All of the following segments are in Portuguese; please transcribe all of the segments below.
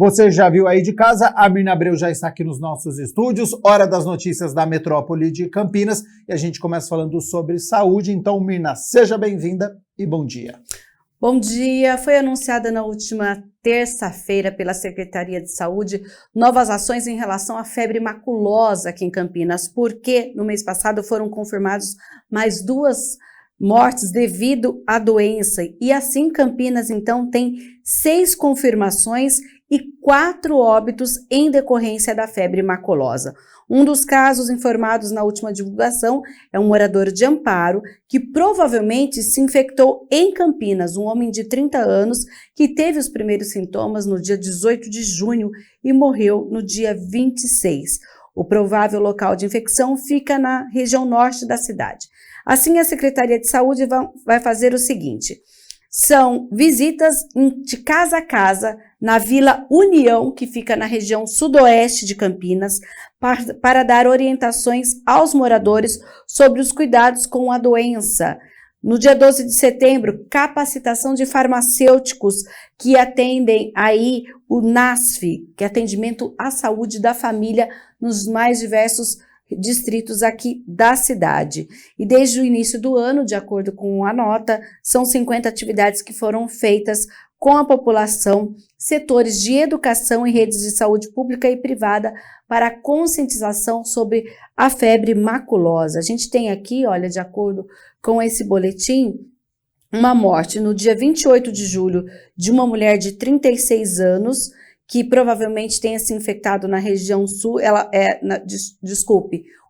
Você já viu aí de casa, a Mirna Abreu já está aqui nos nossos estúdios, hora das notícias da metrópole de Campinas, e a gente começa falando sobre saúde. Então, Mirna, seja bem-vinda e bom dia. Bom dia. Foi anunciada na última terça-feira pela Secretaria de Saúde novas ações em relação à febre maculosa aqui em Campinas, porque no mês passado foram confirmados mais 2 mortes devido à doença. E assim, Campinas, então, tem 6 confirmações e 4 óbitos em decorrência da febre maculosa. Um dos casos informados na última divulgação é um morador de Amparo que provavelmente se infectou em Campinas, um homem de 30 anos que teve os primeiros sintomas no dia 18 de junho e morreu no dia 26. O provável local de infecção fica na região norte da cidade. Assim, a Secretaria de Saúde vai fazer o seguinte: são visitas de casa a casa na Vila União, que fica na região sudoeste de Campinas, para dar orientações aos moradores sobre os cuidados com a doença. No dia 12 de setembro, capacitação de farmacêuticos que atendem aí o NASF, que é atendimento à saúde da família nos mais diversos distritos aqui da cidade. E desde o início do ano, de acordo com a nota, são 50 atividades que foram feitas com a população, setores de educação e redes de saúde pública e privada para a conscientização sobre a febre maculosa. A gente tem aqui, olha, de acordo com esse boletim, uma morte no dia 28 de julho de uma mulher de 36 anos, que provavelmente tenha se infectado na região sul.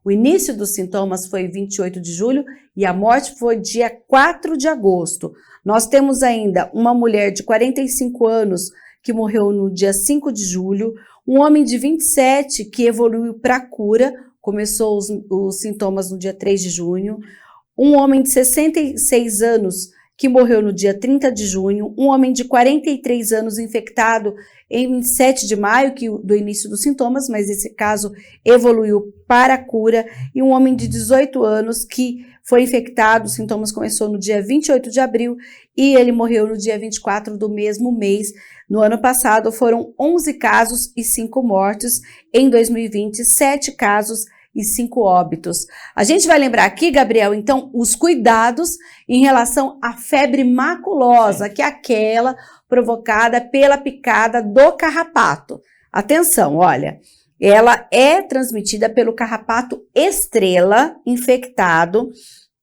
O início dos sintomas foi 28 de julho e a morte foi dia 4 de agosto. Nós temos ainda uma mulher de 45 anos que morreu no dia 5 de julho, um homem de 27 que evoluiu para cura, começou os sintomas no dia 3 de junho, um homem de 66 anos que morreu no dia 30 de junho, um homem de 43 anos infectado em 27 de maio, do início dos sintomas, mas esse caso evoluiu para a cura, e um homem de 18 anos que foi infectado, os sintomas começou no dia 28 de abril e ele morreu no dia 24 do mesmo mês. No ano passado foram 11 casos e 5 mortes, em 2020 7 casos e 5 óbitos. A gente vai lembrar aqui, Gabriel, então, os cuidados em relação à febre maculosa, que é aquela provocada pela picada do carrapato. Atenção, olha, ela é transmitida pelo carrapato estrela infectado.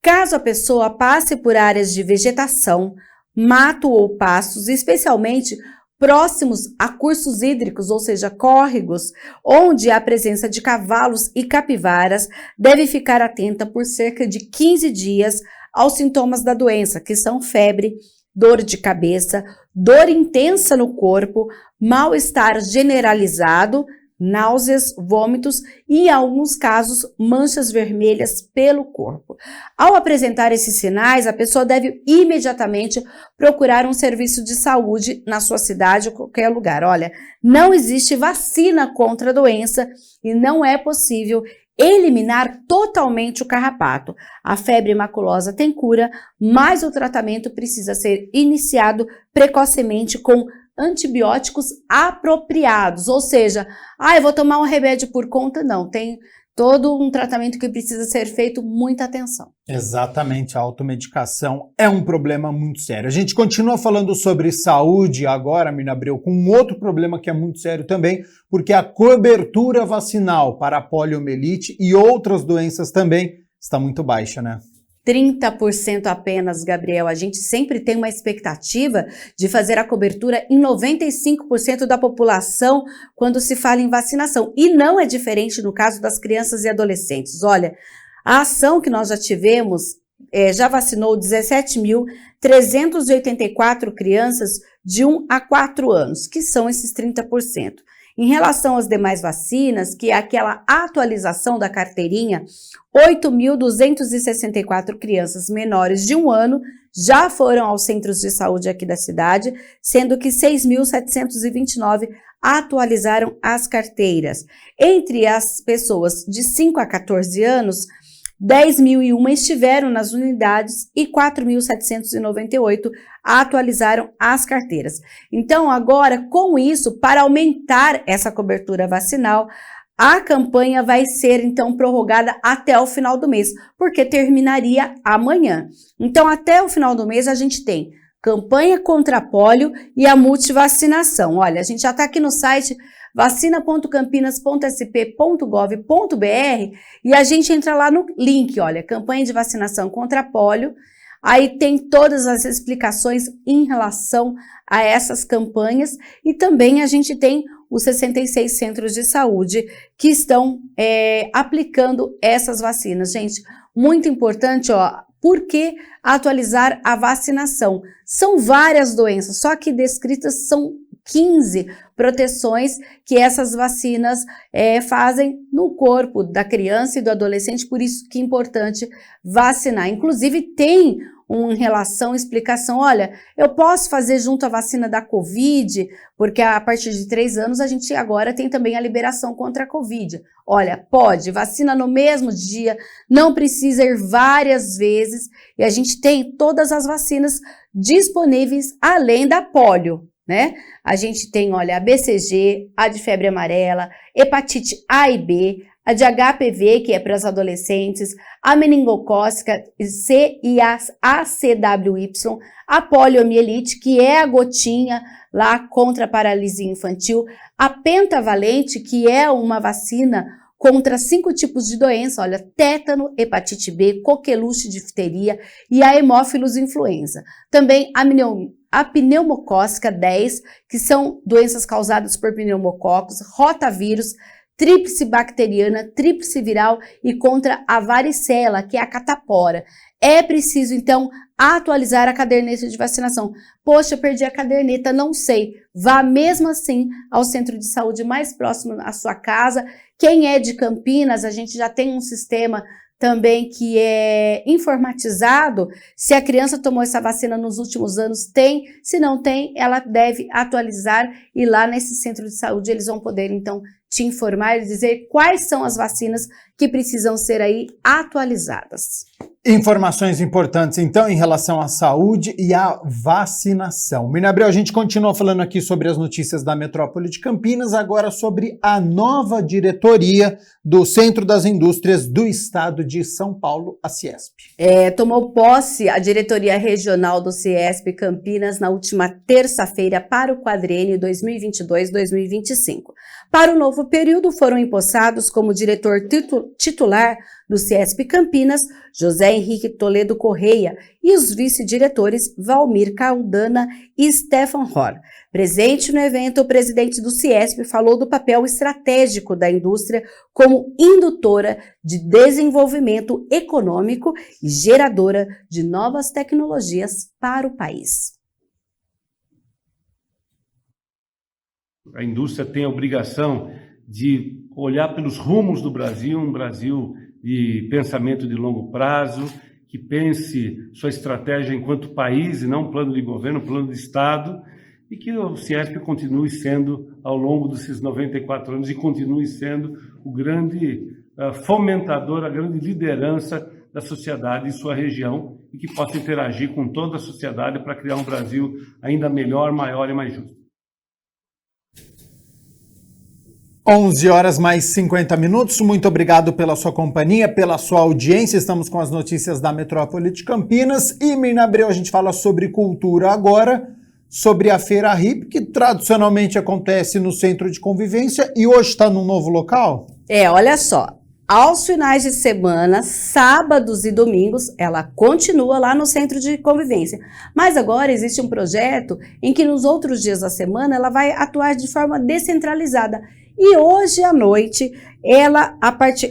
Caso a pessoa passe por áreas de vegetação, mato ou pastos, especialmente próximos a cursos hídricos, ou seja, córregos, onde há presença de cavalos e capivaras, deve ficar atenta por cerca de 15 dias aos sintomas da doença, que são febre, dor de cabeça, dor intensa no corpo, mal-estar generalizado, náuseas, vômitos e, em alguns casos, manchas vermelhas pelo corpo. Ao apresentar esses sinais, a pessoa deve imediatamente procurar um serviço de saúde na sua cidade ou qualquer lugar. Olha, não existe vacina contra a doença e não é possível eliminar totalmente o carrapato. A febre maculosa tem cura, mas o tratamento precisa ser iniciado precocemente com antibióticos apropriados, ou seja, eu vou tomar um remédio por conta, não, tem todo um tratamento que precisa ser feito, muita atenção. Exatamente, a automedicação é um problema muito sério. A gente continua falando sobre saúde agora, Mirna Abreu, com um outro problema que é muito sério também, porque a cobertura vacinal para a poliomielite e outras doenças também está muito baixa, né? 30% apenas, Gabriel. A gente sempre tem uma expectativa de fazer a cobertura em 95% da população quando se fala em vacinação. E não é diferente no caso das crianças e adolescentes. Olha, a ação que nós já tivemos já vacinou 17.384 crianças de 1 a 4 anos, que são esses 30%. Em relação às demais vacinas, que é aquela atualização da carteirinha, 8.264 crianças menores de 1 ano já foram aos centros de saúde aqui da cidade, sendo que 6.729 atualizaram as carteiras. Entre as pessoas de 5 a 14 anos, 10.001 estiveram nas unidades e 4.798 atualizaram as carteiras. Então, agora, com isso, para aumentar essa cobertura vacinal, a campanha vai ser, então, prorrogada até o final do mês, porque terminaria amanhã. Então, até o final do mês, a gente tem campanha contra pólio e a multivacinação. Olha, a gente já está aqui no site vacina.campinas.sp.gov.br e a gente entra lá no link, olha, campanha de vacinação contra pólio. Aí tem todas as explicações em relação a essas campanhas e também a gente tem os 66 centros de saúde que estão aplicando essas vacinas. Gente, muito importante, ó, por que atualizar a vacinação? São várias doenças, só que descritas são 15 proteções que essas vacinas fazem no corpo da criança e do adolescente, por isso que é importante vacinar. Inclusive tem uma relação, explicação, olha, eu posso fazer junto à vacina da Covid, porque a partir de 3 anos a gente agora tem também a liberação contra a Covid. Olha, pode, vacina no mesmo dia, não precisa ir várias vezes, e a gente tem todas as vacinas disponíveis além da pólio, né? A gente tem, olha, a BCG, a de febre amarela, hepatite A e B, a de HPV, que é para os adolescentes, a meningocócica C e a ACWY, a poliomielite, que é a gotinha lá contra a paralisia infantil, a pentavalente, que é uma vacina contra 5 tipos de doença, olha, tétano, hepatite B, coqueluche, difteria e a hemófilos influenza. Também a pneumocócica 10, que são doenças causadas por pneumococos, rotavírus, tríplice bacteriana, tríplice viral e contra a varicela, que é a catapora. É preciso, então, atualizar a caderneta de vacinação. Poxa, eu perdi a caderneta, não sei. Vá mesmo assim ao centro de saúde mais próximo à sua casa. Quem é de Campinas, a gente já tem um sistema também que é informatizado. Se a criança tomou essa vacina nos últimos anos, tem. Se não tem, ela deve atualizar e lá nesse centro de saúde eles vão poder, então, te informar e dizer quais são as vacinas que precisam ser aí atualizadas. Informações importantes, então, em relação à saúde e à vacinação. Mirna Abreu, a gente continua falando aqui sobre as notícias da Metrópole de Campinas, agora sobre a nova diretoria do Centro das Indústrias do Estado de São Paulo, a Ciesp. Tomou posse a diretoria regional do Ciesp Campinas na última terça-feira para o quadriênio 2022-2025. Para o novo período, foram empossados como diretor titular do Ciesp Campinas, José Henrique Toledo Correia, e os vice-diretores Valmir Caldana e Stefan Hor. Presente no evento, o presidente do Ciesp falou do papel estratégico da indústria como indutora de desenvolvimento econômico e geradora de novas tecnologias para o país. A indústria tem a obrigação de olhar pelos rumos do Brasil, um Brasil de pensamento de longo prazo, que pense sua estratégia enquanto país e não plano de governo, plano de Estado, e que o Ciesp continue sendo, ao longo desses 94 anos, e continue sendo o grande fomentador, a grande liderança da sociedade em sua região e que possa interagir com toda a sociedade para criar um Brasil ainda melhor, maior e mais justo. 11 horas mais 50 minutos, muito obrigado pela sua companhia, pela sua audiência, estamos com as notícias da Metrópole de Campinas e Mirna Abreu, a gente fala sobre cultura agora, sobre a Feira Hip, que tradicionalmente acontece no Centro de Convivência e hoje está num novo local? Olha só, aos finais de semana, sábados e domingos, ela continua lá no Centro de Convivência, mas agora existe um projeto em que nos outros dias da semana ela vai atuar de forma descentralizada. E hoje à noite,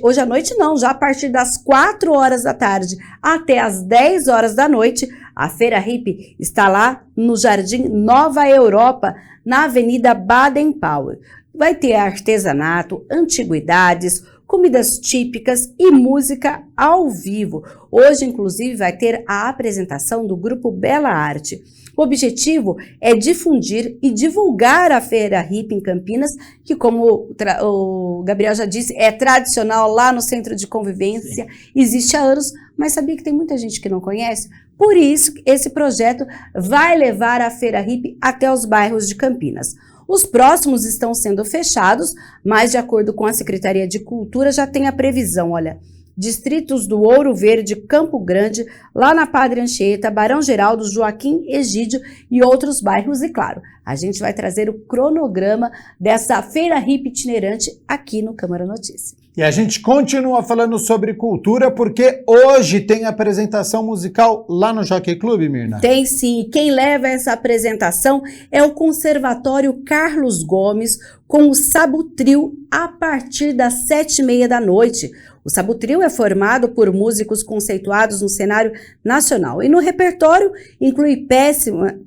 hoje à noite não, já a partir das 4 horas da tarde até as 10 horas da noite, a Feira Hip está lá no Jardim Nova Europa, na Avenida Baden-Powell. Vai ter artesanato, antiguidades, comidas típicas e música ao vivo. Hoje, inclusive, vai ter a apresentação do grupo Bela Arte. O objetivo é difundir e divulgar a Feira Hippie em Campinas, que, como o Gabriel já disse, é tradicional lá no Centro de Convivência, existe há anos, mas sabia que tem muita gente que não conhece? Por isso, esse projeto vai levar a Feira Hippie até os bairros de Campinas. Os próximos estão sendo fechados, mas de acordo com a Secretaria de Cultura já tem a previsão, olha, distritos do Ouro Verde, Campo Grande, lá na Padre Anchieta, Barão Geraldo, Joaquim Egídio e outros bairros. E claro, a gente vai trazer o cronograma dessa Feira Hippie itinerante aqui no Câmara Notícia. E a gente continua falando sobre cultura porque hoje tem apresentação musical lá no Jockey Club, Mirna? Tem sim. Quem leva essa apresentação é o Conservatório Carlos Gomes com o Sabutril a partir das 7h30 da noite. O Sabutril é formado por músicos conceituados no cenário nacional e no repertório inclui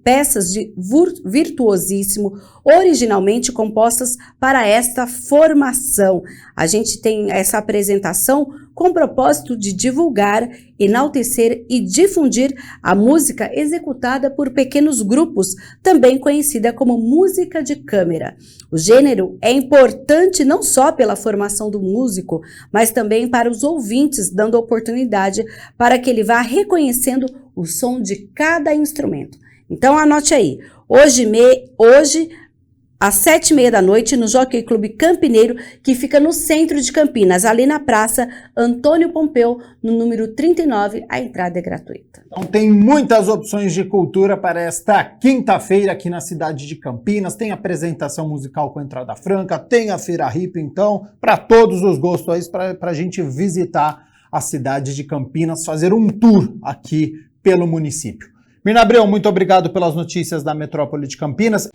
peças de virtuosíssimo, originalmente compostas para esta formação. A gente tem essa apresentação com o propósito de divulgar, enaltecer e difundir a música executada por pequenos grupos, também conhecida como música de câmara. O gênero é importante não só pela formação do músico, mas também para os ouvintes, dando oportunidade para que ele vá reconhecendo o som de cada instrumento. Então anote aí, hoje às 7h30 da noite, no Jockey Club Campineiro, que fica no centro de Campinas, ali na Praça Antônio Pompeu, no número 39, a entrada é gratuita. Então tem muitas opções de cultura para esta quinta-feira aqui na cidade de Campinas, tem apresentação musical com entrada franca, tem a Feira Hippie, então, para todos os gostos, para a gente visitar a cidade de Campinas, fazer um tour aqui pelo município. Mirna Abreu, muito obrigado pelas notícias da Metrópole de Campinas.